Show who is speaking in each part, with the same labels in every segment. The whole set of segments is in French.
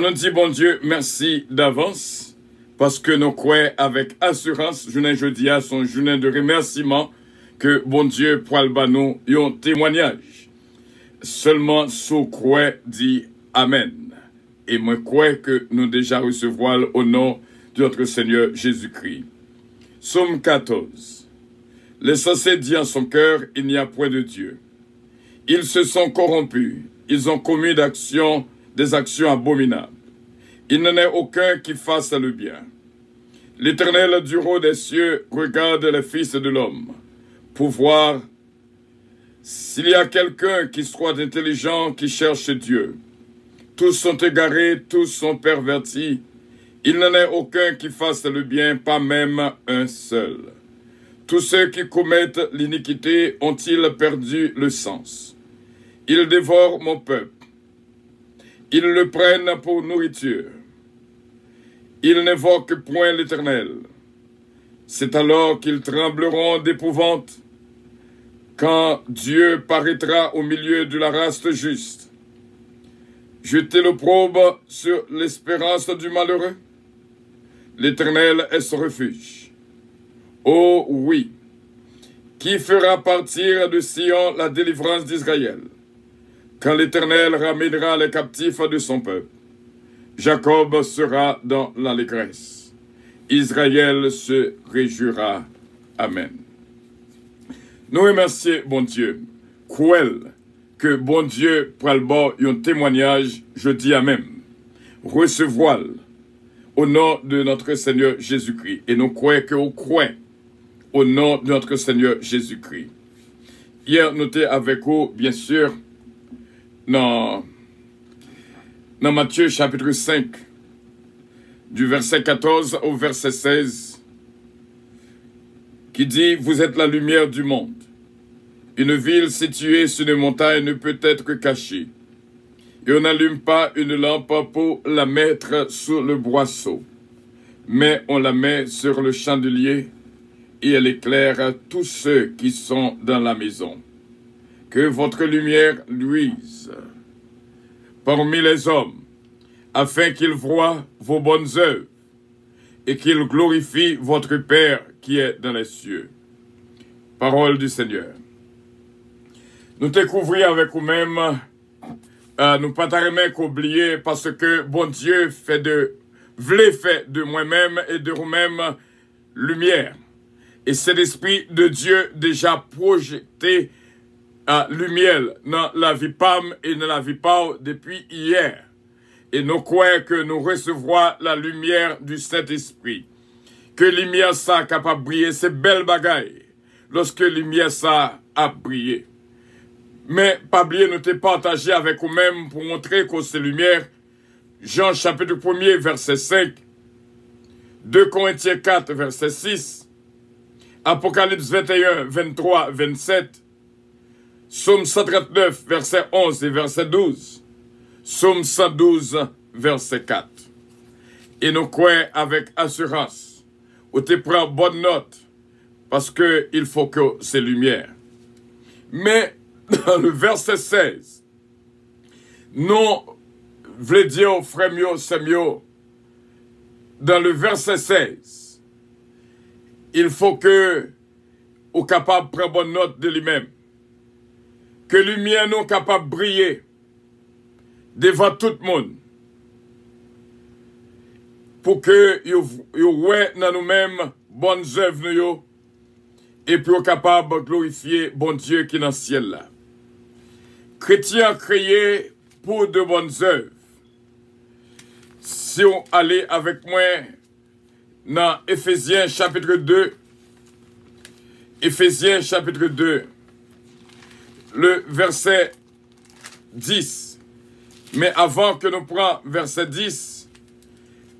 Speaker 1: nous dit, bon Dieu, merci d'avance, parce que nous croyons avec assurance, journée jeudi à son journée de remerciement, que bon Dieu, pour nous, un témoignage. Seulement, sous croix dit Amen. Et moi, crois que nous déjà recevons au nom de notre Seigneur Jésus-Christ. Psaume 14. Les censés dit en son cœur, il n'y a point de Dieu. Ils se sont corrompus, ils ont commis des actions abominables. Il n'en est aucun qui fasse le bien. L'Éternel du haut des cieux regarde les fils de l'homme, pour voir s'il y a quelqu'un qui soit intelligent, qui cherche Dieu. Tous sont égarés, tous sont pervertis. Il n'en est aucun qui fasse le bien, pas même un seul. Tous ceux qui commettent l'iniquité ont-ils perdu le sens? Ils dévorent mon peuple. Ils le prennent pour nourriture. Ils n'évoquent point l'Éternel. C'est alors qu'ils trembleront d'épouvante, quand Dieu paraîtra au milieu de la race juste. Jeter l'opprobre sur l'espérance du malheureux. L'Éternel est son refuge. Oh oui, qui fera partir de Sion la délivrance d'Israël, quand l'Éternel ramènera les captifs de son peuple. Jacob sera dans l'allégresse. Israël se réjouira. Amen. Nous remercions, bon Dieu, cruel, que bon Dieu prend un témoignage, je dis Amen. Recevoir au nom de notre Seigneur Jésus-Christ. Et nous croyons que vous croyez au nom de notre Seigneur Jésus-Christ. Hier, nous étions avec vous, bien sûr, dans Matthieu chapitre 5, du verset 14 au verset 16, qui dit « Vous êtes la lumière du monde. Une ville située sur une montagne ne peut être cachée. Et on n'allume pas une lampe pour la mettre sur le boisseau, mais on la met sur le chandelier et elle éclaire tous ceux qui sont dans la maison. Que votre lumière luise parmi les hommes, afin qu'ils voient vos bonnes œuvres et qu'ils glorifient votre Père qui est dans les cieux. » Parole du Seigneur. Nous découvrir avec vous-même, nous pas t'arrêter qu'oublier parce que bon Dieu voulait faire de moi-même et de vous-même lumière. Et c'est l'Esprit de Dieu déjà projeté lumière dans la vie Pam et dans la vie Pau depuis hier. Et nous croyons que nous recevons la lumière du Saint-Esprit. Que lumière ça capable de briller, c'est belle bagaille. Lorsque lumière ça a brillé. Mais pas oublier nous te partager avec vous-même pour montrer que c'est lumière. Jean chapitre 1er verset 5. 2 Corinthiens 4 verset 6. Apocalypse 21, 23, 27. Psaume 139 verset 11 et verset 12. Psaume 112 verset 4. Et nous croyons avec assurance. Ou te prends bonne note. Parce que il faut que c'est lumière. Mais dans le verset 16, nous voulons dire, frère mio, c'est mieux. Dans le verset 16, il faut que vous capable de prendre bonne note de lui-même. Que lumière nous capable de briller devant tout le monde. Pour que vous voyez dans nous-mêmes bonnes œuvres et puis capable de glorifier bon Dieu qui est dans le ciel là. Chrétiens créés pour de bonnes œuvres. Si on allait avec moi dans Éphésiens chapitre 2, Éphésiens chapitre 2, le verset 10. Mais avant que nous prenions verset 10,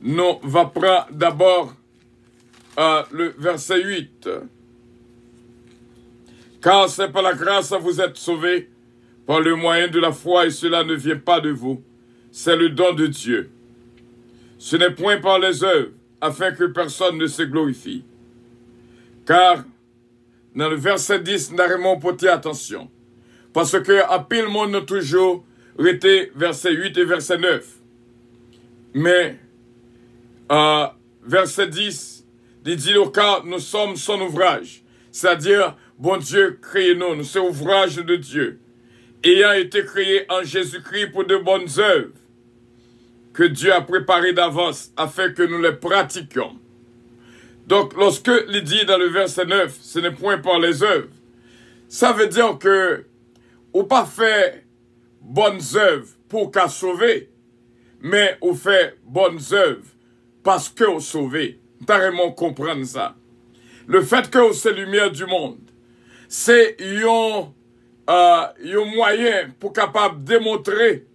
Speaker 1: nous allons prendre d'abord le verset 8. Car c'est par la grâce que vous êtes sauvés, par le moyen de la foi, et cela ne vient pas de vous. C'est le don de Dieu. Ce n'est point par les œuvres, afin que personne ne se glorifie. Car, dans le verset 10, nous avons porté attention. Parce que, à pile monde toujours, été verset 8 et verset 9. Mais, verset 10, il dit, car nous sommes son ouvrage. C'est-à-dire, bon Dieu, créez-nous, nous sommes ouvrage de Dieu, ayant été créés en Jésus-Christ pour de bonnes œuvres, que Dieu a préparées d'avance, afin que nous les pratiquions. Donc, lorsque il dit dans le verset 9, ce n'est point par les œuvres, ça veut dire que, ou pas fait bonnes œuvres pour qu'à sauver, mais ou fait bonnes œuvres parce que vous sauvez. Carrément comprendre ça. Le fait que vous êtes lumière du monde, c'est un moyen pour capable démontrer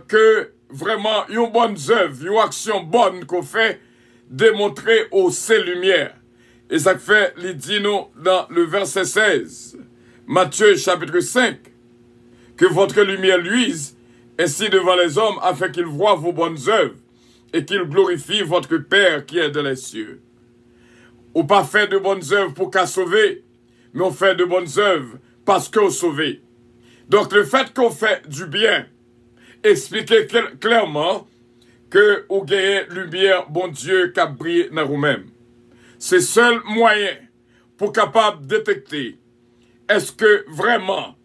Speaker 1: que vraiment une bonne œuvre, une action bonne qu'on fait, démontrer aux ces lumières. Et ça fait, il dit nous dans le verset 16, Matthieu chapitre 5, que votre lumière luise ainsi devant les hommes afin qu'ils voient vos bonnes œuvres et qu'ils glorifient votre Père qui est dans les cieux. Ou pas fait de bonnes œuvres pour qu'à sauver, mais on fait de bonnes œuvres parce qu'on sauvé. Donc le fait qu'on fait du bien, expliquez clairement que vous gagnez lumière, bon Dieu, qui a brillé dans vous-même. C'est le seul moyen pour capable détecter est-ce que vraiment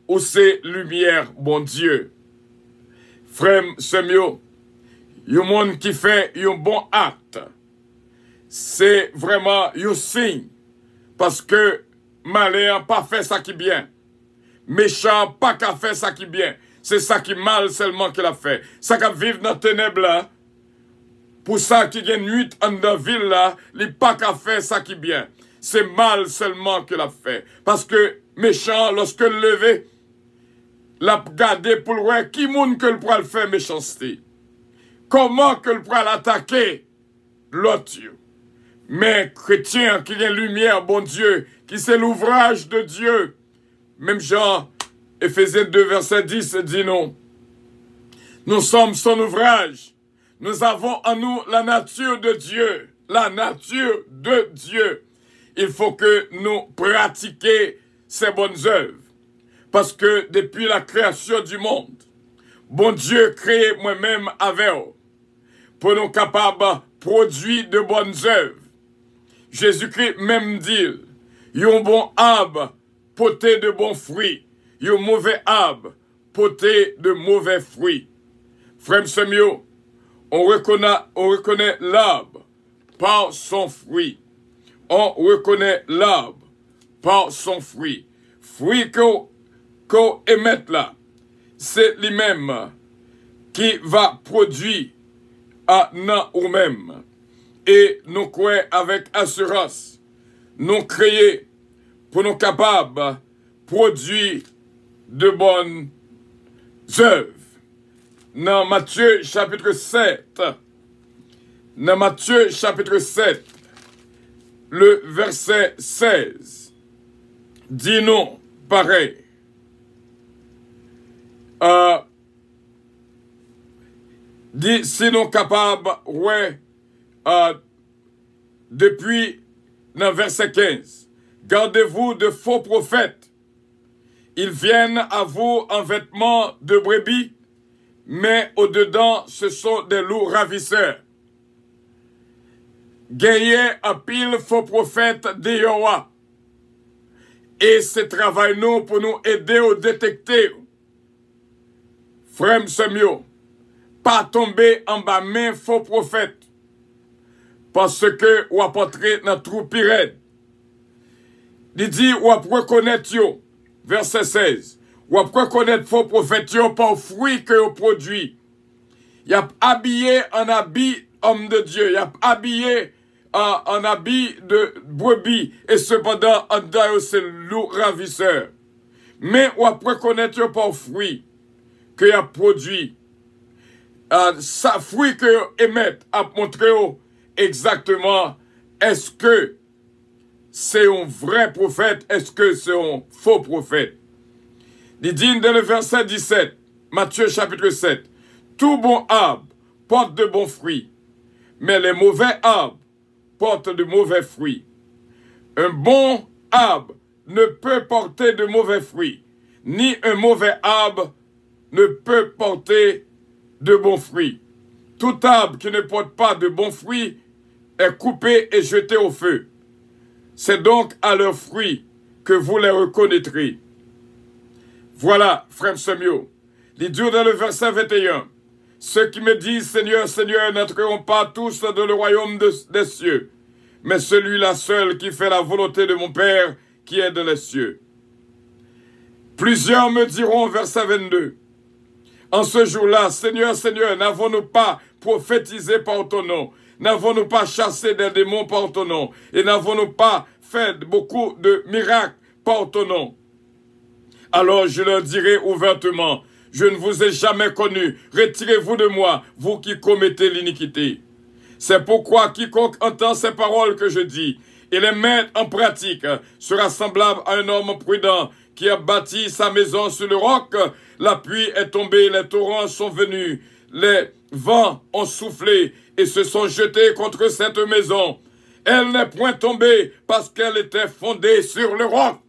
Speaker 1: ou c'est lumière, bon Dieu. Frère, c'est mieux. Il y a un monde qui fait un bon acte. C'est vraiment un signe. Parce que malin pas fait ça qui bien. Méchant pas qu'à faire ça qui bien. C'est ça qui mal seulement qu'il a fait. Ça qui vivre dans les ténèbres là. Pour ça qui gagne nuit en la ville là, il pas qu'à faire ça qui bien. C'est mal seulement qu'il a fait. Parce que méchant, lorsque le levé, l'a gardé pour le voir qui monde que le pourra le faire méchanceté. Comment que le pourra l'attaquer l'autre. Mais chrétien qui a lumière, bon Dieu, qui c'est l'ouvrage de Dieu. Même Jean, Éphésiens 2, verset 10, dit non. Nous sommes son ouvrage. Nous avons en nous la nature de Dieu. La nature de Dieu. Il faut que nous pratiquions ces bonnes œuvres. Parce que depuis la création du monde, bon Dieu créé moi-même avec vous. Pour nous capables de produire de bonnes œuvres. Jésus-Christ même dit, un bon arbre porté de bons fruits, un mauvais arbre porté de mauvais fruits. Frère Semio, on reconnaît l'arbre par son fruit. On reconnaît l'arbre par son fruit. Fruit qu'on émet là, c'est lui-même qui va produire à nous-mêmes. Et nous croyons avec assurance, nous créer pour nous capables de produire de bonnes œuvres. Dans Matthieu chapitre 7, le verset 16, dit-nous pareil. Dit si nous capables, ouais, depuis le verset 15, gardez-vous de faux prophètes. Ils viennent à vous en vêtements de brebis, mais au-dedans, ce sont des loups ravisseurs. Gagnez un pile faux prophètes de Yoa. Et c'est travail nous pour nous aider à détecter. Frère Semio, pas tomber en bas main faux prophète. Parce que ou apporter dans trou pirate. Il dit ou reconnaître yo, verset 16. Ou reconnaître faux prophète yo par fruit que yo produit. Il a habillé en habit homme de Dieu, il a habillé en habit de brebis et cependant en dedans c'est loup ravisseur. Mais ou reconnaître yo par fruit que y a produit. Sa fruit que yo émet a montré exactement est-ce que c'est un vrai prophète, est-ce que c'est un faux prophète. Il dit dans le verset 17, Matthieu chapitre 7, tout bon arbre porte de bons fruits, mais les mauvais arbres portent de mauvais fruits. Un bon arbre ne peut porter de mauvais fruits, ni un mauvais arbre ne peut porter de bons fruits. Tout arbre qui ne porte pas de bons fruits est coupé et jeté au feu. C'est donc à leurs fruits que vous les reconnaîtrez. Voilà, frère Samuel, il dit dans le verset 21, « Ceux qui me disent, Seigneur, Seigneur, n'entreront pas tous dans le royaume des cieux, mais celui-là seul qui fait la volonté de mon Père qui est dans les cieux. » Plusieurs me diront, verset 22, « En ce jour-là, Seigneur, Seigneur, n'avons-nous pas prophétisé par ton nom? N'avons-nous pas chassé des démons par ton nom? Et n'avons-nous pas fait beaucoup de miracles par ton nom? » Alors je leur dirai ouvertement, « Je ne vous ai jamais connu. Retirez-vous de moi, vous qui commettez l'iniquité. » C'est pourquoi quiconque entend ces paroles que je dis et les met en pratique sera semblable à un homme prudent qui a bâti sa maison sur le roc. La pluie est tombée, les torrents sont venus, les vents ont soufflé et se sont jetés contre cette maison. Elle n'est point tombée parce qu'elle était fondée sur le roc.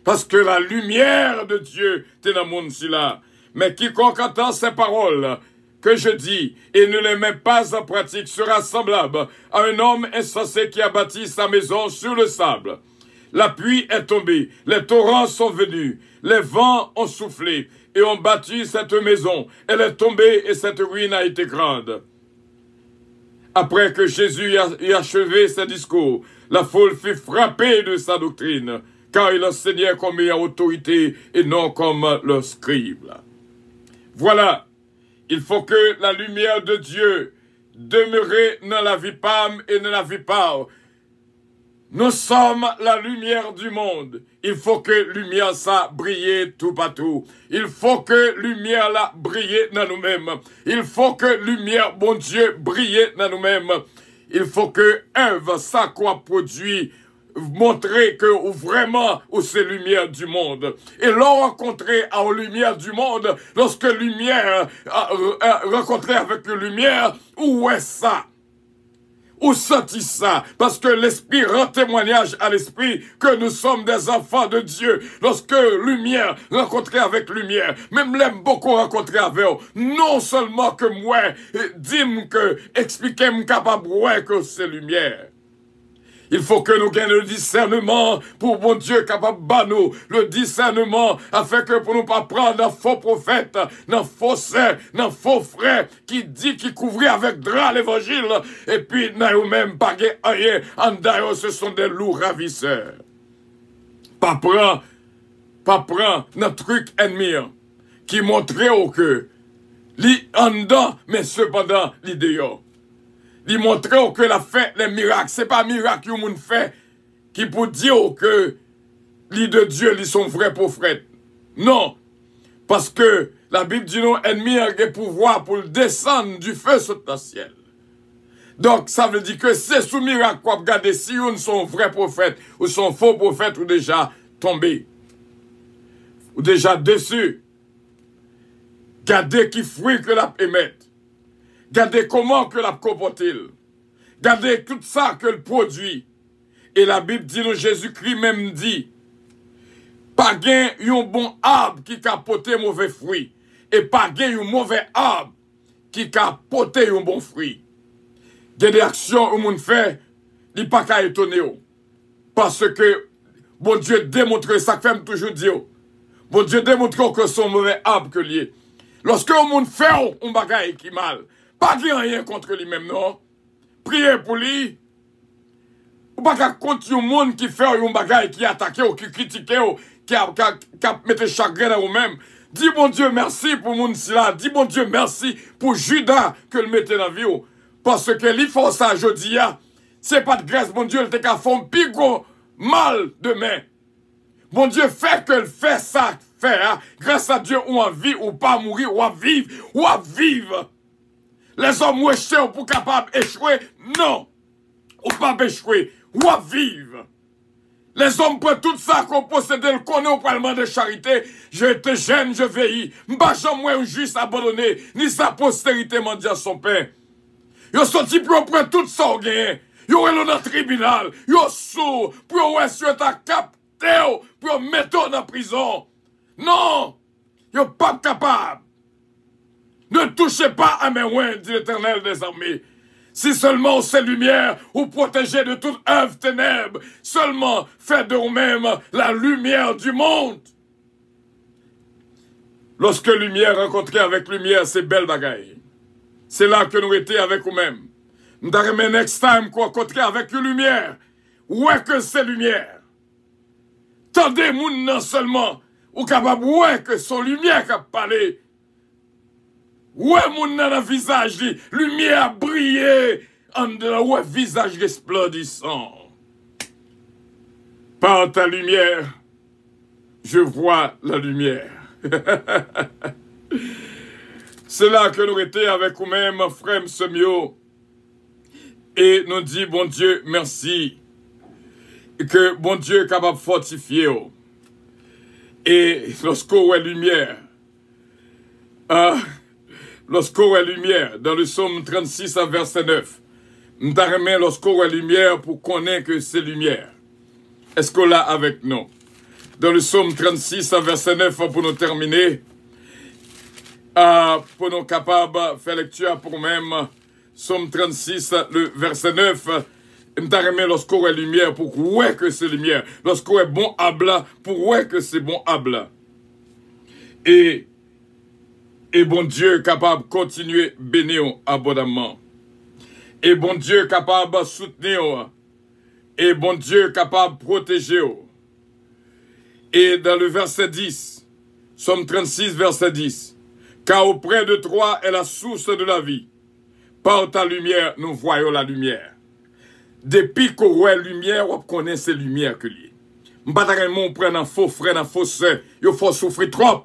Speaker 1: Parce que la lumière de Dieu est dans le monde là. Mais quiconque entend ces paroles que je dis et ne les met pas en pratique sera semblable à un homme insensé qui a bâti sa maison sur le sable. La pluie est tombée, les torrents sont venus, les vents ont soufflé et ont battu cette maison. Elle est tombée et cette ruine a été grande. Après que Jésus ait achevé ses discours, la foule fut frappée de sa doctrine, car il enseignait comme ayant autorité et non comme le scribe. Voilà, il faut que la lumière de Dieu demeure dans la vie pâme et dans la vie pâle. Nous sommes la lumière du monde. Il faut que lumière ça brille tout partout. Il faut que lumière là brille dans nous-mêmes. Il faut que lumière, bon Dieu, brille dans nous-mêmes. Il faut que œuvre ça quoi produit montrer que vraiment c'est lumière du monde. Et l'on rencontrer en lumière du monde, lorsque lumière rencontrer avec lumière, où est ça? Où sentit ça? Parce que l'Esprit rend témoignage à l'Esprit que nous sommes des enfants de Dieu. Lorsque lumière rencontrer avec lumière, même l'aime beaucoup rencontrer avec eux. Non seulement que moi, dis-moi que, expliquez-moi capable que c'est lumière. Il faut que nous gagnions le discernement pour bon Dieu capable de nous le discernement afin que pour nous pas prendre un faux prophète, un faux saint, un faux frère qui dit qui couvrit avec drap l'évangile et puis n'a même pas rien en d'ailleurs ce sont des loups ravisseurs. Pas prend notre truc ennemi qui montrait au que li en dedans mais cependant li dehors. Il montre que la fait les miracles, c'est pas miracle que moun fait qui pour dire que les de Dieu ils sont vrais prophètes. Non, parce que la Bible dit non, ennemi a le pouvoir pour le descendre du feu sur le ciel. Donc ça veut dire que c'est sous miracle qu'on regarde si ils sont vrais prophètes ou sont faux prophètes ou déjà tombés ou déjà déçus. Regardez qui fruit que la émette. Regardez comment que la comporte-t-il. Regardez tout ça que le produit. Et la Bible dit, nous Jésus-Christ même dit, pas gain un bon arbre qui capote mauvais fruit. Et pas gain un mauvais arbre qui capote un bon fruit. Il y a des actions que moun fait, il n'y a pas qu'à étonner. Parce que, bon Dieu démontre ça que fait toujours dire. Bon Dieu démontre que son mauvais arbre que lié. Lorsque le monde fait un bagage qui mal, pas qu'il rien contre lui-même, non. Priez pour lui. Ou pas contre un monde qui fait un bagage qui attaque ou qui critique ou qui mette chagrin dans vous-même. Dis bon Dieu merci pour mon là. Dis bon Dieu merci pour Judas que le mette dans la vie. Parce que lui fait ça aujourd'hui. C'est pas de grâce, bon Dieu, il te fait un plus gros mal demain. Bon Dieu fait que le fait ça, fait, hein? Grâce à Dieu, ou en vie, ou pas mourir, ou à vivre, ou à vivre. Les hommes wesh pour capable d'échouer, non. Ou pas échouer, ou à vivre. Les hommes prennent tout ça qu'on possède, le connaît au parlement de charité. Je te gêne, je veille. M'ba jamais juste abandonné, ni sa postérité m'a dit à son père. Yo sorti pour prendre tout ça au gain. Yo est dans le tribunal. Yo sous, pour ouais sur ta capté, pour mettre dans la prison. Non! Yo pas capable. Ne touchez pas à mes oins, dit l'Éternel des armées. Si seulement ces lumières vous protégez de toute œuvre ténèbres, seulement faites de vous-même la lumière du monde. Lorsque lumière rencontrée avec lumière, c'est belle bagaille. C'est là que nous étions avec vous-même. Nous avons next time qu'on rencontre avec une lumière. Où est que c'est lumière? Tendez moun non seulement, ou capable ouais que son lumière qui a parlé. Ouais moun nan le visage li, lumière a brillé, en de ouais visage resplendissant. Par ta lumière, je vois la lumière. C'est là que nous étions avec nous-mêmes, frère Semio, et nous dit, bon Dieu, merci, que bon Dieu est capable de fortifier. Et lorsqu'on voit lumière, lorsqu'on voit lumière, dans le psaume 36 à verset 9, nous t'arrêtons lorsqu'on voit lumière pour connaître que c'est lumière. Est-ce qu'on l'a avec nous? Dans le psaume 36 à verset 9, pour nous terminer, pour nous capables de faire lecture pour nous-mêmes, psaume 36, le verset 9, m'tarrêter lorsqu'on voit lumière pour ouais que c'est lumière. Lorsqu'on est bon habla pour ouais que c'est bon habla. Et bon Dieu capable de continuer à bénir abondamment. Et bon Dieu capable de soutenir. Et bon Dieu capable de protéger. Et dans le verset 10, Somme 36, verset 10, car auprès de toi est la source de la vie. Par ta lumière, nous voyons la lumière. Depuis qu'on voit la lumière, on connaît ces lumières que liées. M'bataille mon prend un faux frère, un faux sœur, il faut souffrir trop.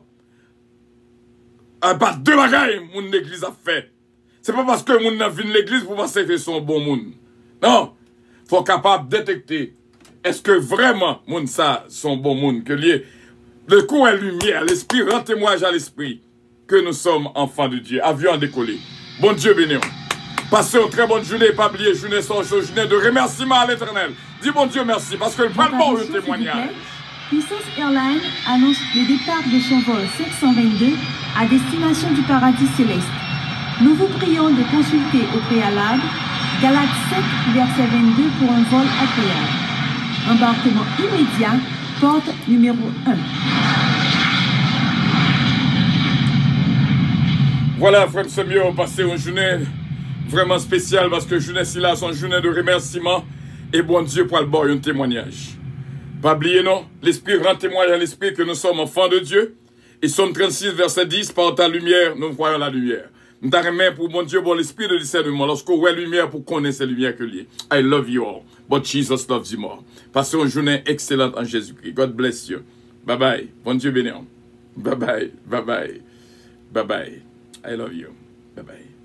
Speaker 1: Pas deux bagailles, mon église a fait. C'est pas parce que mon n'a vu l'église pour penser que c'est un bon monde. Non. Faut capable de détecter. Est-ce que vraiment, mon ça, sont bon monde que lié. Le coup est lumière, l'esprit rend témoignage à l'esprit que nous sommes enfants de Dieu. Avion décollé. Bon Dieu béni. Passez une très bonne journée, pas oublier journée sans journée de remerciement à l'Éternel. Dis bon Dieu merci parce que le pas bon le témoignage.
Speaker 2: Puissance Airlines annonce le départ de son vol 722 à destination du paradis céleste. Nous vous prions de consulter au préalable Galates 7, verset 22 pour un vol agréable. Embarquement immédiat, porte numéro 1.
Speaker 1: Voilà, frère Semio, on passe une journée vraiment spéciale parce que journée là, c'est une journée de remerciement et bon Dieu pour le bon un témoignage. Pas oublier non, l'esprit rend témoignage à l'esprit que nous sommes enfants de Dieu. Et Somme 36, verset 10, par ta lumière, nous voyons la lumière. Nous t'arrêtons pour mon Dieu, pour l'esprit de discernement, lorsqu'on voit la lumière pour connaître cette lumière que liée. I love you all, but Jesus loves you more. Passez une journée excellente en Jésus-Christ. God bless you. Bye bye. Bon Dieu béni. Bye bye. Bye bye. Bye bye. I love you. Bye bye.